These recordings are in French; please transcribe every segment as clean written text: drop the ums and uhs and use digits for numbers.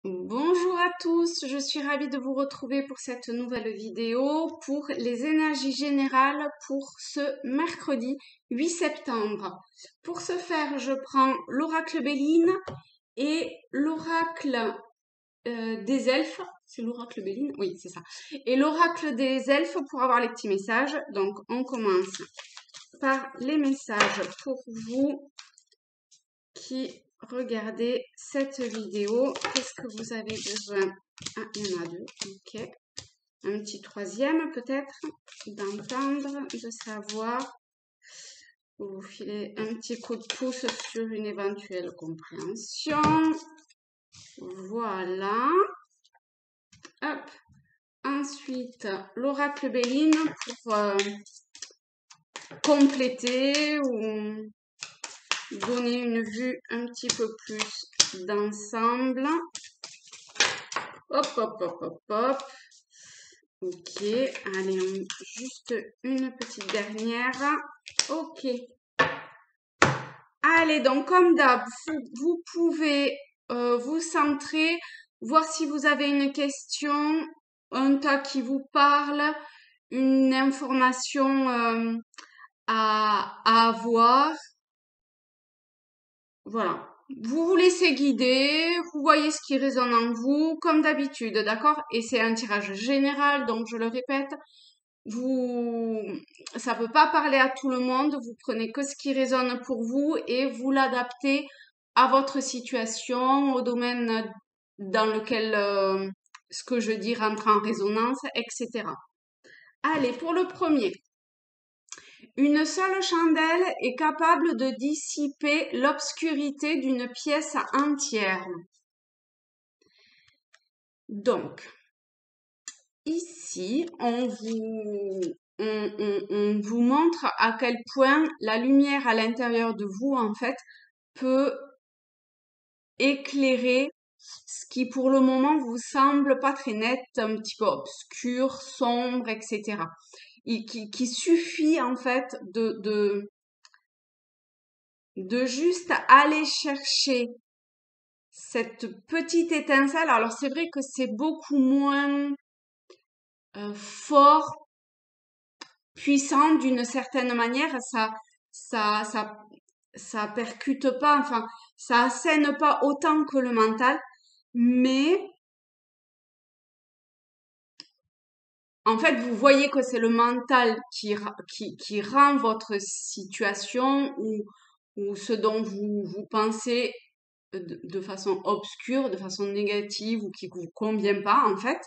Bonjour à tous, je suis ravie de vous retrouver pour cette nouvelle vidéo pour les énergies générales pour ce mercredi 8 septembre. Pour ce faire, je prends l'oracle Béline et l'oracle des elfes. C'est l'oracle Béline? Oui, c'est ça. Et l'oracle des elfes pour avoir les petits messages. Donc, on commence par les messages pour vous qui regardez cette vidéo. Qu'est-ce que vous avez besoin? Ah, il y en a deux. Ok. Un petit troisième peut-être d'entendre, de savoir. Vous filez un petit coup de pouce sur une éventuelle compréhension. Voilà. Hop. Ensuite, l'oracle Béline pour compléter ou donner une vue un petit peu plus d'ensemble. Hop, hop, hop, hop, hop. Ok, allez, juste une petite dernière. Ok. Allez, donc comme d'hab, vous pouvez vous centrer, voir si vous avez une question, un tas qui vous parle, une information à avoir. Voilà. Vous vous laissez guider, vous voyez ce qui résonne en vous, comme d'habitude, d'accord? Et c'est un tirage général, donc je le répète, ça peut pas parler à tout le monde, vous prenez que ce qui résonne pour vous et vous l'adaptez à votre situation, au domaine dans lequel ce que je dis rentre en résonance, etc. Allez, pour le premier. Une seule chandelle est capable de dissiper l'obscurité d'une pièce entière. Donc, ici, on vous montre à quel point la lumière à l'intérieur de vous, en fait, peut éclairer ce qui, pour le moment, vous semble pas très net, un petit peu obscur, sombre, etc. Qui suffit, en fait, de juste aller chercher cette petite étincelle. Alors, c'est vrai que c'est beaucoup moins fort, puissant d'une certaine manière, ça, ça, ça percute pas, enfin, ça assène pas autant que le mental, mais en fait, vous voyez que c'est le mental qui rend votre situation ou ce dont vous pensez de façon obscure, de façon négative ou qui vous convient pas, en fait.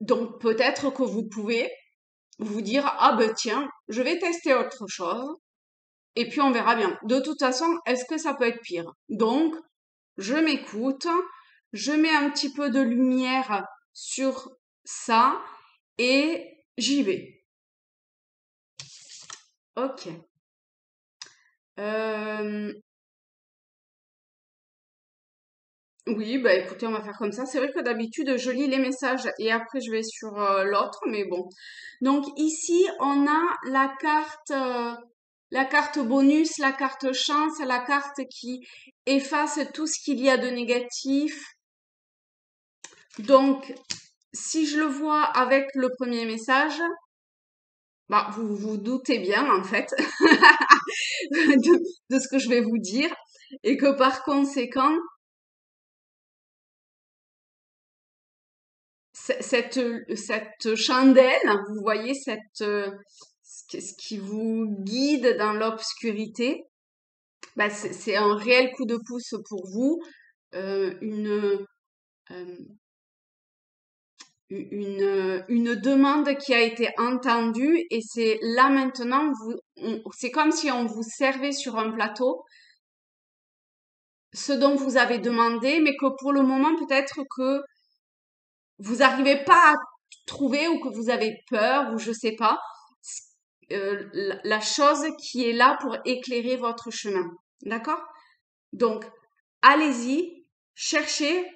Donc, peut-être que vous pouvez vous dire, ah ben tiens, je vais tester autre chose. Et puis on verra bien. De toute façon, est-ce que ça peut être pire? Donc, je m'écoute, je mets un petit peu de lumière sur ça et j'y vais. Ok. Euh, oui, bah écoutez, on va faire comme ça. C'est vrai que d'habitude, je lis les messages et après je vais sur l'autre, mais bon. Donc ici, on a la carte bonus, la carte chance, la carte qui efface tout ce qu'il y a de négatif. Donc, si je le vois avec le premier message, bah, vous vous doutez bien, en fait, de ce que je vais vous dire. Et que par conséquent, cette chandelle, vous voyez, ce qui vous guide dans l'obscurité, bah, c'est un réel coup de pouce pour vous, une, euh, une demande qui a été entendue et c'est là maintenant, c'est comme si on vous servait sur un plateau ce dont vous avez demandé, mais que pour le moment, peut-être que vous n'arrivez pas à trouver ou que vous avez peur ou je sais pas, la chose qui est là pour éclairer votre chemin. D'accord? Donc, allez-y, cherchez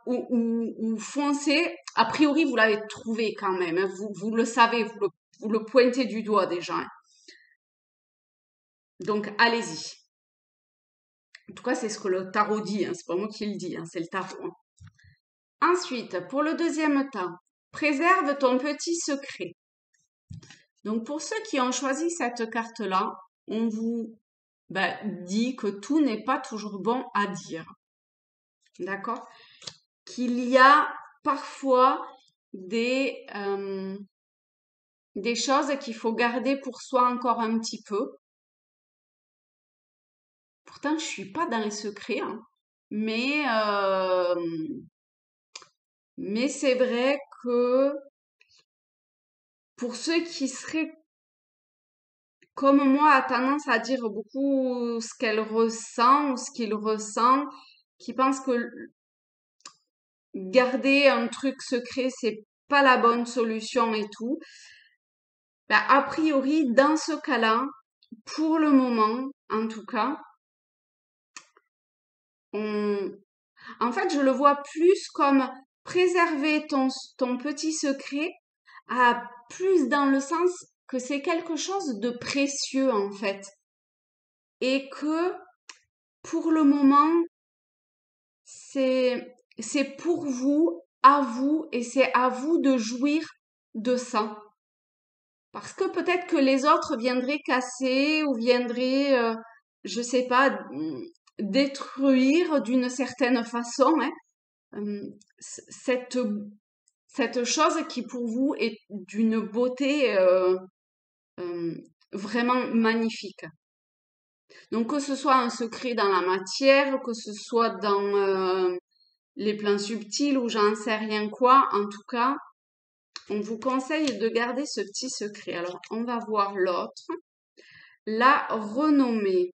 ou foncez. A priori, vous l'avez trouvé quand même, hein. Vous le savez, vous le pointez du doigt déjà, hein. Donc, allez-y. En tout cas, c'est ce que le tarot dit, hein, c'est pas moi qui le dis, hein, c'est le tarot. Hein. Ensuite, pour le deuxième temps, préserve ton petit secret. Donc, pour ceux qui ont choisi cette carte-là, on vous dit que tout n'est pas toujours bon à dire. D'accord? Qu'il y a parfois des choses qu'il faut garder pour soi encore un petit peu. Pourtant, je suis pas dans les secrets, hein, mais mais c'est vrai que pour ceux qui seraient comme moi, a tendance à dire beaucoup ce qu'elle ressent ou ce qu'il ressent, qui pensent que garder un truc secret, c'est pas la bonne solution et tout. A priori, dans ce cas-là, pour le moment, en tout cas, en fait, je le vois plus comme préserver ton petit secret, à plus dans le sens que c'est quelque chose de précieux, en fait. Et que, pour le moment, c'est pour vous, à vous, et c'est à vous de jouir de ça. Parce que peut-être que les autres viendraient casser ou viendraient, je sais pas, détruire d'une certaine façon, hein, cette, cette chose qui pour vous est d'une beauté euh, vraiment magnifique. Donc que ce soit un secret dans la matière, que ce soit dans les plans subtils ou j'en sais rien quoi, en tout cas, on vous conseille de garder ce petit secret. Alors, on va voir l'autre. La renommée.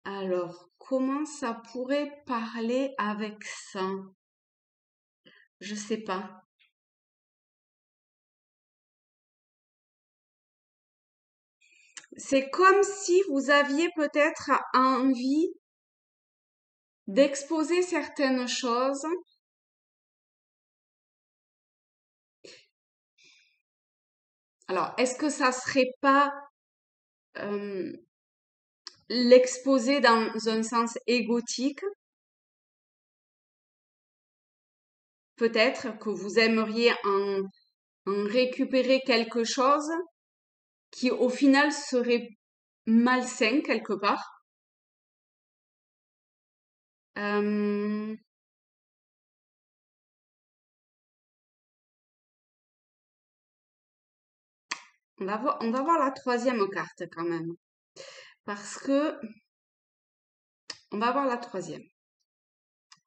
Alors, comment ça pourrait parler avec ça? Je sais pas. C'est comme si vous aviez peut-être envie d'exposer certaines choses. Alors, est-ce que ça serait pas euh, l'exposer dans un sens égotique? Peut-être que vous aimeriez en récupérer quelque chose qui au final serait malsain quelque part. Euh, on va voir la troisième carte quand même. Parce que on va voir la troisième.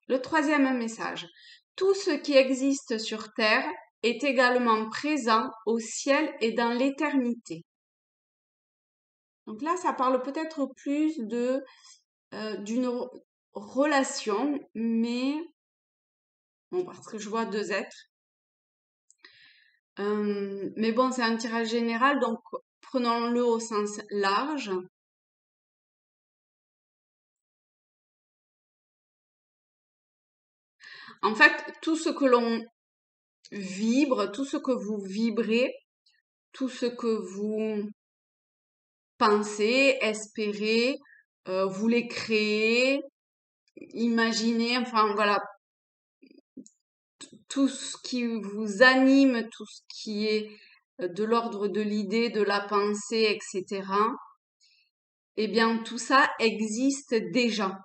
Le troisième message. Tout ce qui existe sur Terre est également présent au ciel et dans l'éternité. Donc là, ça parle peut-être plus de d'une relation, mais bon, parce que je vois deux êtres. Mais bon, c'est un tirage général, donc prenons-le au sens large. En fait, tout ce que l'on vibre, tout ce que vous vibrez, tout ce que vous pensez, espérez, voulez créer, imaginez, enfin voilà, tout ce qui vous anime, tout ce qui est de l'ordre de l'idée, de la pensée, etc. Eh bien, tout ça existe déjà.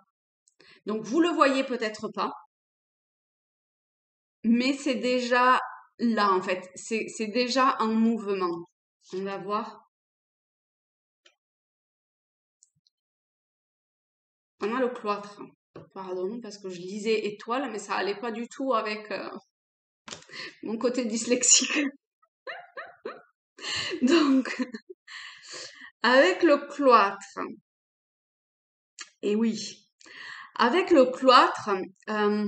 Donc, vous le voyez peut-être pas, mais c'est déjà là, en fait. C'est déjà en mouvement. On va voir. On a le cloître. Pardon, parce que je lisais étoile, mais ça allait pas du tout avec mon côté dyslexique. Donc, avec le cloître, et oui, avec le cloître, euh,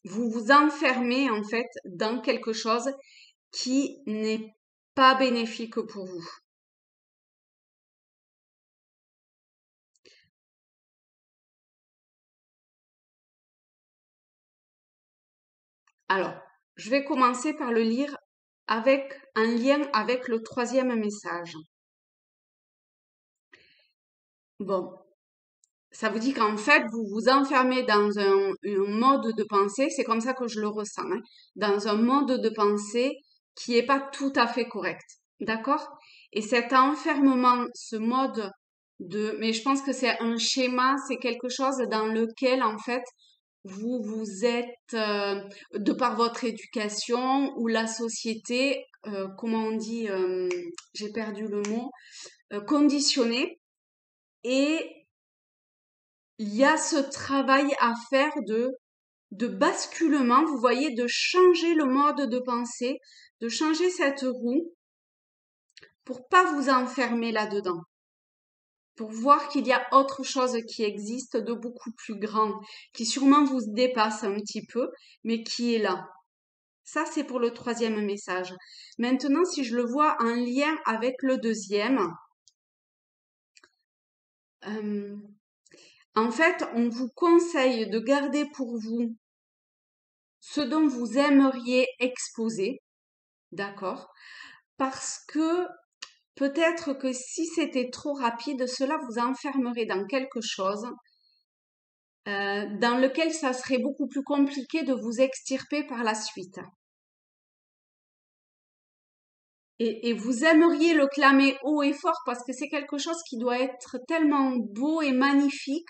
vous vous enfermez en fait dans quelque chose qui n'est pas bénéfique pour vous. Alors, je vais commencer par le lire avec un lien avec le troisième message. Bon, ça vous dit qu'en fait, vous vous enfermez dans un mode de pensée, c'est comme ça que je le ressens, hein, dans un mode de pensée qui est pas tout à fait correct. D'accord? Et cet enfermement, ce mode mais je pense que c'est un schéma, c'est quelque chose dans lequel, en fait, vous êtes, de par votre éducation ou la société, comment on dit, j'ai perdu le mot, conditionné. Et il y a ce travail à faire de basculement, vous voyez, de changer le mode de pensée, de changer cette roue pour pas vous enfermer là-dedans, pour voir qu'il y a autre chose qui existe de beaucoup plus grand, qui sûrement vous dépasse un petit peu, mais qui est là. Ça, c'est pour le troisième message. Maintenant, si je le vois en lien avec le deuxième, en fait, on vous conseille de garder pour vous ce dont vous aimeriez exposer, d'accord? Parce que peut-être que si c'était trop rapide, cela vous enfermerait dans quelque chose dans lequel ça serait beaucoup plus compliqué de vous extirper par la suite. Et vous aimeriez le clamer haut et fort parce que c'est quelque chose qui doit être tellement beau et magnifique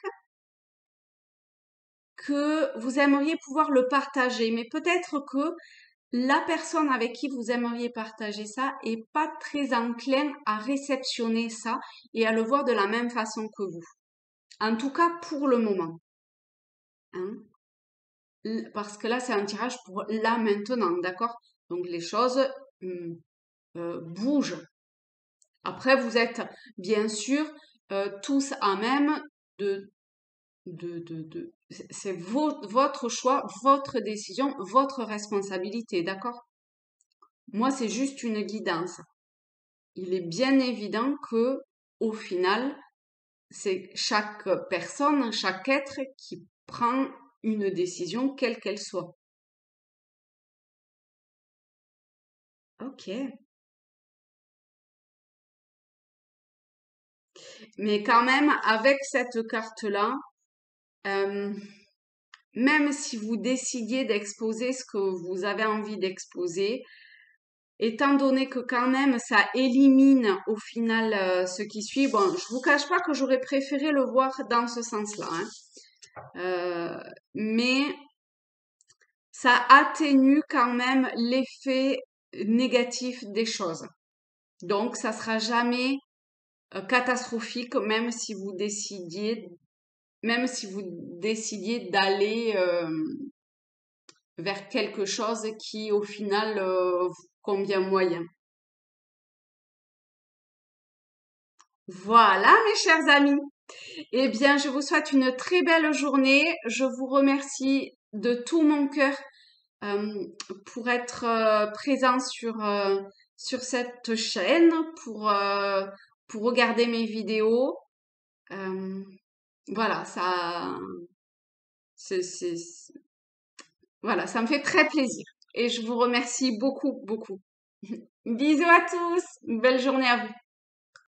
que vous aimeriez pouvoir le partager. Mais peut-être que la personne avec qui vous aimeriez partager ça est pas très enclin à réceptionner ça et à le voir de la même façon que vous. En tout cas, pour le moment. Hein. Parce que là, c'est un tirage pour là maintenant, d'accord? Donc les choses bougent. Après, vous êtes bien sûr tous à même c'est votre choix, votre décision, votre responsabilité, d'accord? Moi, c'est juste une guidance. Il est bien évident que, au final, c'est chaque personne, chaque être qui prend une décision, quelle qu'elle soit. Ok. Mais quand même, avec cette carte-là, euh, même si vous décidiez d'exposer ce que vous avez envie d'exposer, étant donné que quand même ça élimine au final ce qui suit, bon, je vous cache pas que j'aurais préféré le voir dans ce sens-là, hein. Mais ça atténue quand même l'effet négatif des choses. Donc, ça sera jamais catastrophique, même si vous décidiez d'aller vers quelque chose qui, au final, vous convient moyen. Voilà, mes chers amis. Eh bien, je vous souhaite une très belle journée. Je vous remercie de tout mon cœur euh, pour être présent sur cette chaîne, pour regarder mes vidéos. Euh, voilà, c'est- voilà, ça me fait très plaisir. Et je vous remercie beaucoup, beaucoup. Bisous à tous. Une belle journée à vous.